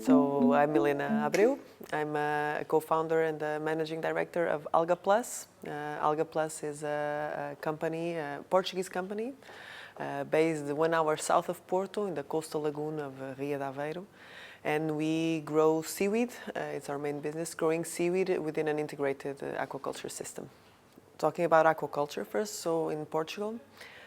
So I'm Helena Abreu. I'm a co-founder and the managing director of ALGAplus. ALGAplus is a company, a Portuguese company, based 1 hour south of Porto in the coastal lagoon of Ria de Aveiro. And we grow seaweed. It's our main business, growing seaweed within an integrated aquaculture system. Talking about aquaculture first, so in Portugal.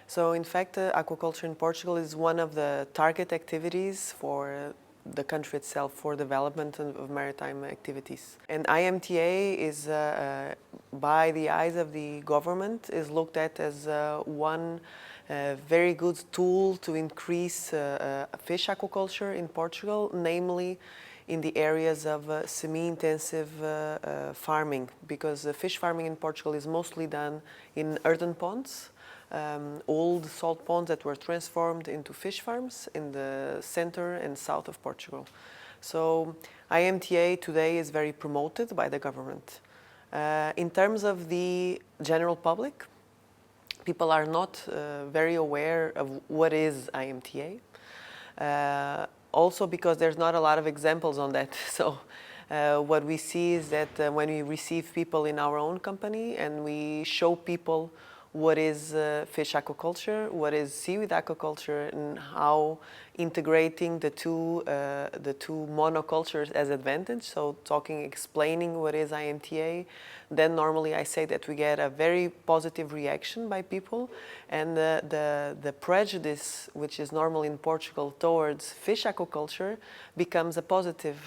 So in fact, aquaculture in Portugal is one of the target activities for the country itself for development of maritime activities. And IMTA is, by the eyes of the government, is looked at as one very good tool to increase fish aquaculture in Portugal, namely in the areas of semi-intensive farming, because fish farming in Portugal is mostly done in earthen ponds, old salt ponds that were transformed into fish farms in the center and south of Portugal. So IMTA today is very promoted by the government. In terms of the general public, people are not very aware of what is IMTA. Also because there's not a lot of examples on that. So what we see is that when we receive people in our own company and we show people what is fish aquaculture, what is seaweed aquaculture, and how integrating the two monocultures as advantage. So explaining what is IMTA, then normally I say that we get a very positive reaction by people, and the prejudice, which is normal in Portugal towards fish aquaculture, becomes a positive.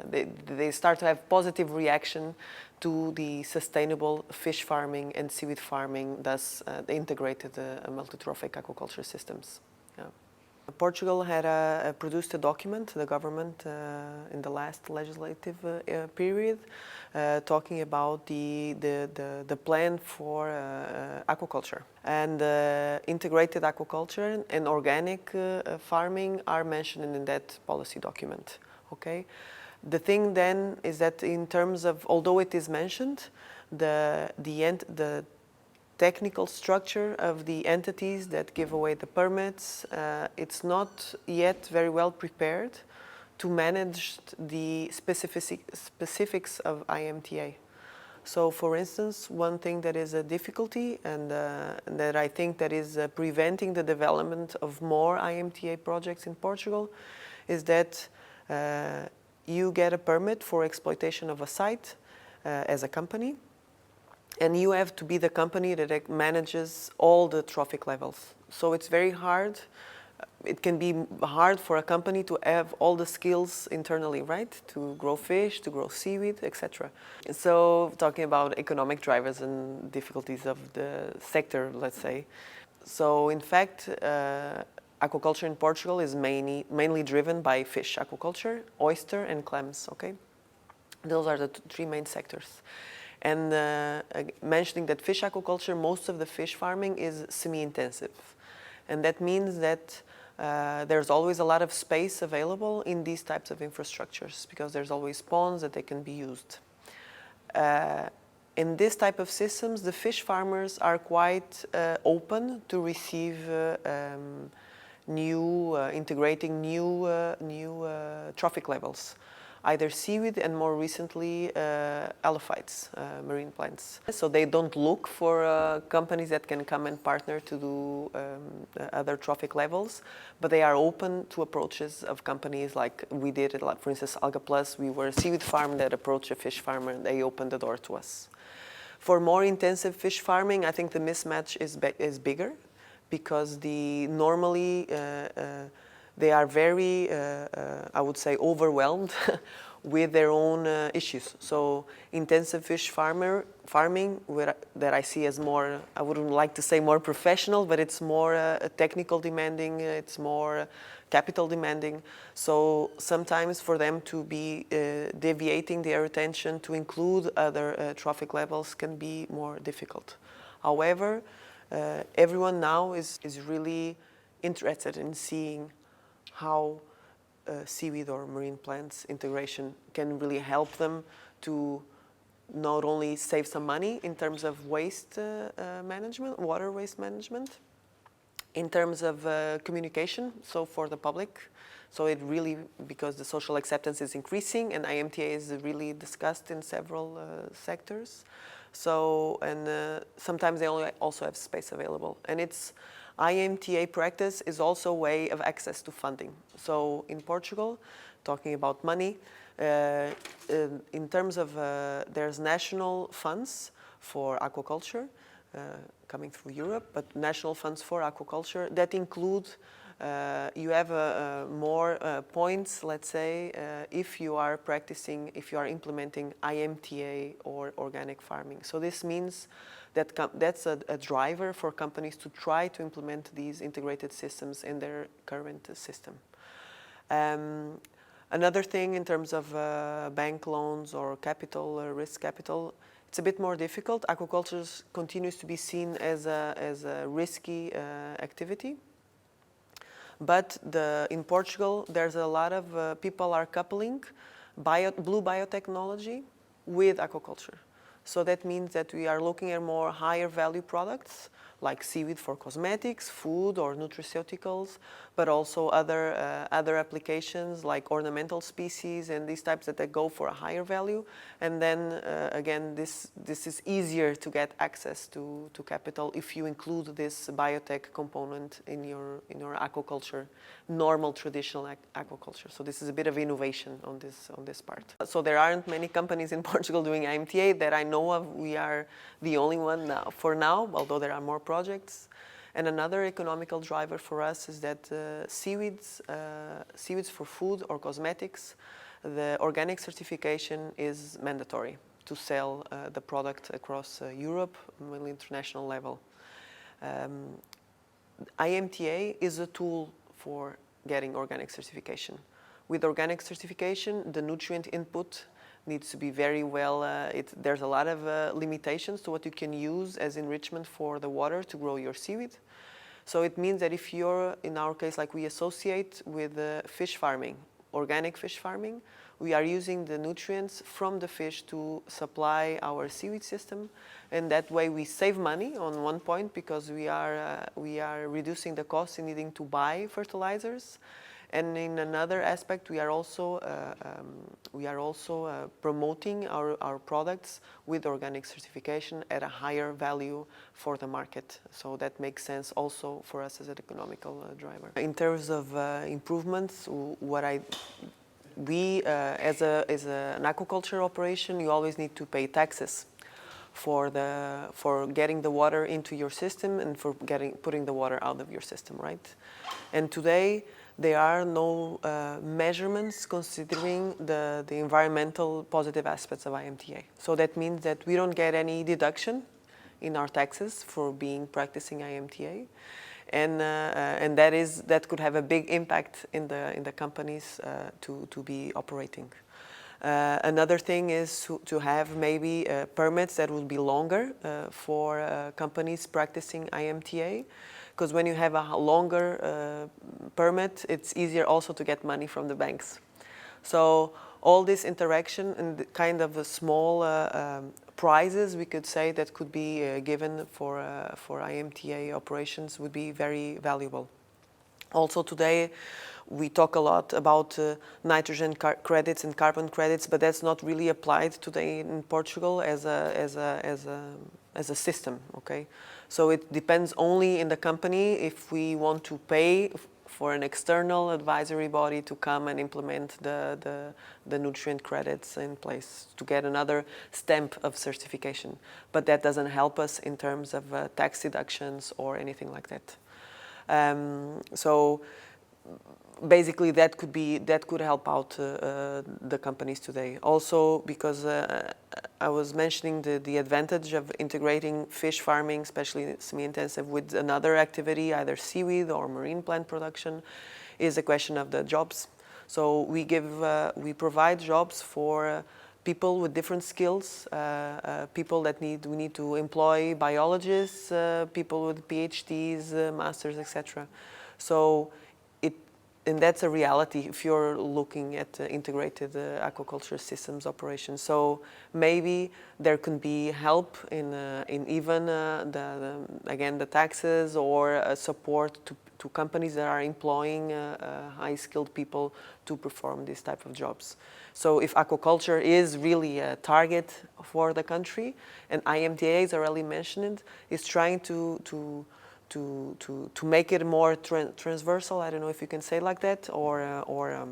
They start to have positive reaction to the sustainable fish farming and seaweed farming, thus the integrated multi-trophic aquaculture systems. Yeah. Portugal had produced a document, the government, in the last legislative period, talking about the plan for aquaculture. And integrated aquaculture and organic farming are mentioned in that policy document. Okay. The thing then is that in terms of, although it is mentioned, the technical structure of the entities that give away the permits, it's not yet very well prepared to manage the specifics of IMTA. So for instance, one thing that is a difficulty and that I think that is preventing the development of more IMTA projects in Portugal is that you get a permit for exploitation of a site as a company, and you have to be the company that manages all the trophic levels. So it's very hard. It can be hard for a company to have all the skills internally, right? To grow fish, to grow seaweed, etc. So talking about economic drivers and difficulties of the sector, let's say. So in fact, aquaculture in Portugal is mainly driven by fish aquaculture, oyster and clams, okay? Those are the three main sectors. And mentioning that fish aquaculture, most of the fish farming is semi-intensive. And that means that there's always a lot of space available in these types of infrastructures because there's always ponds that they can be used. In this type of systems, the fish farmers are quite open to receive integrating new trophic levels, either seaweed and more recently alophytes, marine plants. So they don't look for companies that can come and partner to do other trophic levels, but they are open to approaches of companies like we did it. Like for instance, ALGAplus, we were a seaweed farm that approached a fish farmer and they opened the door to us. For more intensive fish farming, I think the mismatch is bigger, because normally they are very, I would say, overwhelmed with their own issues. So intensive fish farming, that I see as more, I wouldn't like to say more professional, but it's more technical demanding, it's more capital demanding. So sometimes for them to be deviating their attention to include other trophic levels can be more difficult. However, everyone now is really interested in seeing how seaweed or marine plants integration can really help them to not only save some money in terms of waste management, water waste management, in terms of communication, so for the public. So it really, because the social acceptance is increasing and IMTA is really discussed in several sectors. So, and sometimes they also have space available. And it's IMTA practice is also a way of access to funding. So in Portugal, talking about money, in terms of, there's national funds for aquaculture coming through Europe, but national funds for aquaculture that include, you have more points, let's say, if you are practicing, if you are implementing IMTA or organic farming. So this means that that's a driver for companies to try to implement these integrated systems in their current system. Another thing in terms of bank loans or capital, risk capital, it's a bit more difficult. Aquaculture continues to be seen as a risky activity. But in Portugal, there's a lot of people are coupling blue biotechnology with aquaculture. So that means that we are looking at more higher value products like seaweed for cosmetics, food or nutraceuticals, but also other applications like ornamental species and these types that go for a higher value. And then again, this is easier to get access to capital if you include this biotech component in your aquaculture, normal traditional aquaculture. So this is a bit of innovation on this part. So there aren't many companies in Portugal doing IMTA that I know of. We are the only one for now, although there are more projects. And another economical driver for us is that seaweeds for food or cosmetics, the organic certification is mandatory to sell the product across Europe on an international level. IMTA is a tool for getting organic certification. With organic certification, the nutrient input needs to be very well, there's a lot of limitations to what you can use as enrichment for the water to grow your seaweed. So it means that if you're, in our case, like we associate with fish farming, organic fish farming, we are using the nutrients from the fish to supply our seaweed system. And that way we save money on one point because we are reducing the cost in needing to buy fertilizers. And in another aspect, we are also promoting our products with organic certification at a higher value for the market. So that makes sense also for us as an economical driver. In terms of improvements, as an aquaculture operation, you always need to pay taxes for getting the water into your system and for putting the water out of your system, right? And today, there are no measurements considering the environmental positive aspects of IMTA. So that means that we don't get any deduction in our taxes for practicing IMTA, and that could have a big impact in the companies to be operating. Another thing is to have maybe permits that will be longer for companies practicing IMTA. Because when you have a longer permit, it's easier also to get money from the banks. So all this interaction and kind of small prizes, we could say, that could be given for IMTA operations would be very valuable. Also today, we talk a lot about nitrogen credits and carbon credits, but that's not really applied today in Portugal as a system, okay? So it depends only in the company if we want to pay for an external advisory body to come and implement the nutrient credits in place to get another stamp of certification. But that doesn't help us in terms of tax deductions or anything like that. So basically that could help out the companies today. Also because I was mentioning the advantage of integrating fish farming, especially semi-intensive, with another activity, either seaweed or marine plant production, is a question of the jobs. So we provide jobs for people with different skills, people that we need to employ biologists, people with PhDs, masters, etc. So and that's a reality if you're looking at integrated aquaculture systems operations. So maybe there can be help in even again the taxes or support to companies that are employing high-skilled people to perform this type of jobs. So if aquaculture is really a target for the country, and IMTA, as already mentioned, is trying to make it more transversal. I don't know if you can say like that, or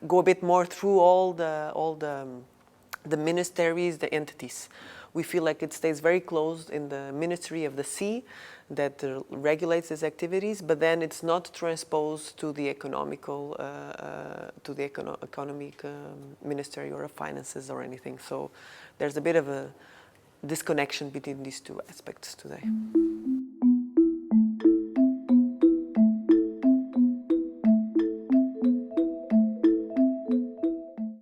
go a bit more through all the ministries, the entities. We feel like it stays very close in the Ministry of the Sea that regulates these activities, but then it's not transposed to the economical, economic ministry or of finances or anything. So there's a bit of a disconnection between these two aspects today.